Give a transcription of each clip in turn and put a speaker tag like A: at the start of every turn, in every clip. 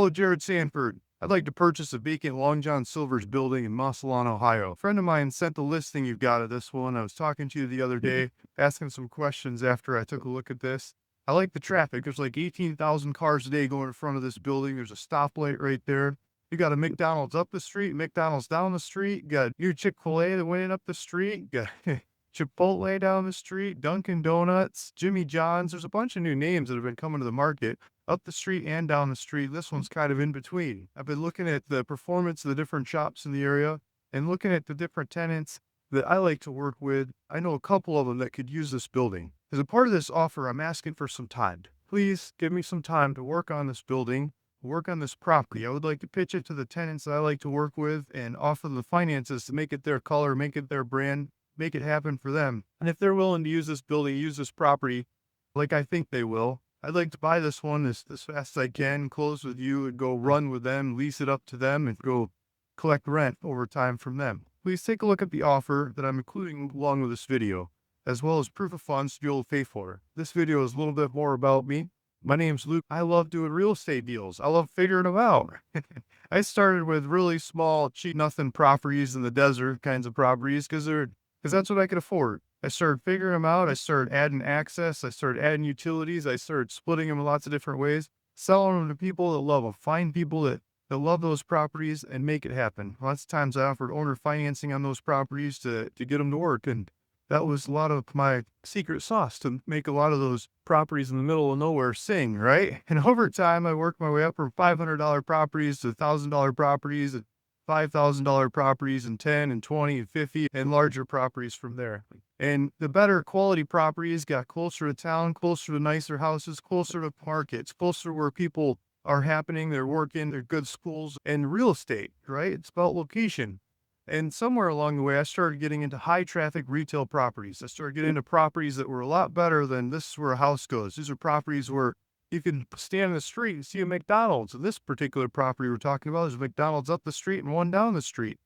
A: Hello, Jared Sanford. I'd like to purchase a vacant Long John Silver's building in Massillon, Ohio. A friend of mine sent the listing you've got of this one. I was talking to you the other day, asking some questions after I took a look at this. I like the traffic. There's like 18,000 cars a day going in front of this building. There's a stoplight right there. You got a McDonald's up the street, McDonald's down the street. You got your Chick-fil-A that went in up the street. You got Chipotle down the street, Dunkin' Donuts, Jimmy John's. There's a bunch of new names that have been coming to the market up the street and down the street. This one's kind of in between. I've been looking at the performance of the different shops in the area and looking at the different tenants that I like to work with. I know a couple of them that could use this building. As a part of this offer, I'm asking for some time. Please give me some time to work on this building, work on this property. I would like to pitch it to the tenants that I like to work with and offer them the finances to make it their color, make it their brand, make it happen for them. And if they're willing to use this building, use this property, like I think they will, I'd like to buy this one as fast as I can, close with you and go run with them, lease it up to them and go collect rent over time from them. Please take a look at the offer that I'm including along with this video, as well as proof of funds to be able to pay for it. This video is a little bit more about me. My name's Luke. I love doing real estate deals. I love figuring them out. I started with really small, cheap, nothing properties in the desert kinds of properties because that's what I could afford. I started figuring them out. I started adding access. I started adding utilities. I started splitting them in lots of different ways, selling them to people that love them. Find people that love those properties and make it happen. Lots of times I offered owner financing on those properties to get them to work. And that was a lot of my secret sauce to make a lot of those properties in the middle of nowhere sing, right? And over time, I worked my way up from $500 properties to $1,000 properties, and $5,000 properties, and 10 and 20 and 50 and larger properties from there. And the better quality properties got closer to town, closer to nicer houses, closer to markets, closer to where people are happening, they're working, they're good schools, and real estate, right? It's about location. And somewhere along the way, I started getting into high traffic retail properties. I started getting into properties that were a lot better than this is where a house goes. These are properties where you can stand in the street and see a McDonald's. And this particular property we're talking about is a McDonald's up the street and one down the street.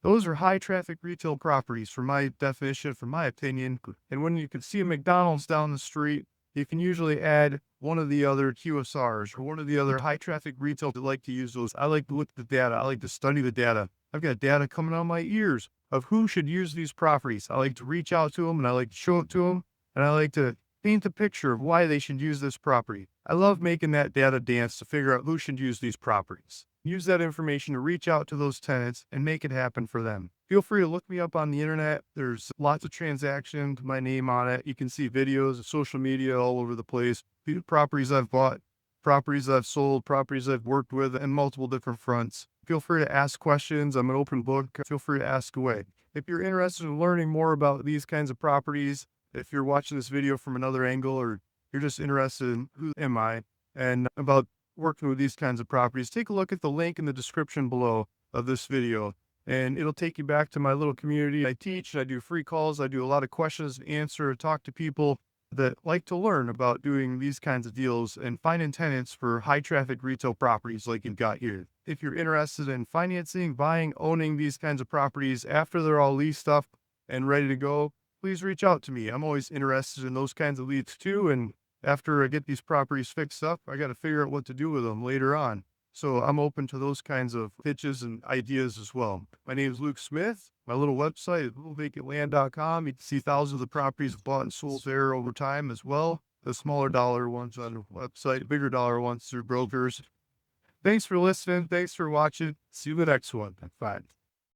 A: Those are high traffic retail properties for my definition, for my opinion. And when you can see a McDonald's down the street, you can usually add one of the other QSRs or one of the other high traffic retail that like to use those. I like to look at the data. I like to study the data. I've got data coming out of my ears of who should use these properties. I like to reach out to them and I like to show it to them. And I like to paint a picture of why they should use this property. I love making that data dance to figure out who should use these properties. Use that information to reach out to those tenants and make it happen for them. Feel free to look me up on the internet. There's lots of transactions, my name on it. You can see videos of social media all over the place. Properties I've bought, properties I've sold, properties I've worked with in multiple different fronts. Feel free to ask questions. I'm an open book. Feel free to ask away. If you're interested in learning more about these kinds of properties, if you're watching this video from another angle, or you're just interested in who am I and about working with these kinds of properties, take a look at the link in the description below of this video, and it'll take you back to my little community. I teach, I do free calls, I do a lot of questions and answer, talk to people that like to learn about doing these kinds of deals and finding tenants for high traffic retail properties like you've got here. If you're interested in financing, buying, owning these kinds of properties after they're all leased up and ready to go, please reach out to me. I'm always interested in those kinds of leads too. And after I get these properties fixed up, I got to figure out what to do with them later on. So I'm open to those kinds of pitches and ideas as well. My name is Luke Smith. My little website is littlevacantland.com. You can see thousands of properties bought and sold there over time as well. The smaller dollar ones on the website, bigger dollar ones through brokers. Thanks for listening. Thanks for watching. See you in the next one. Bye.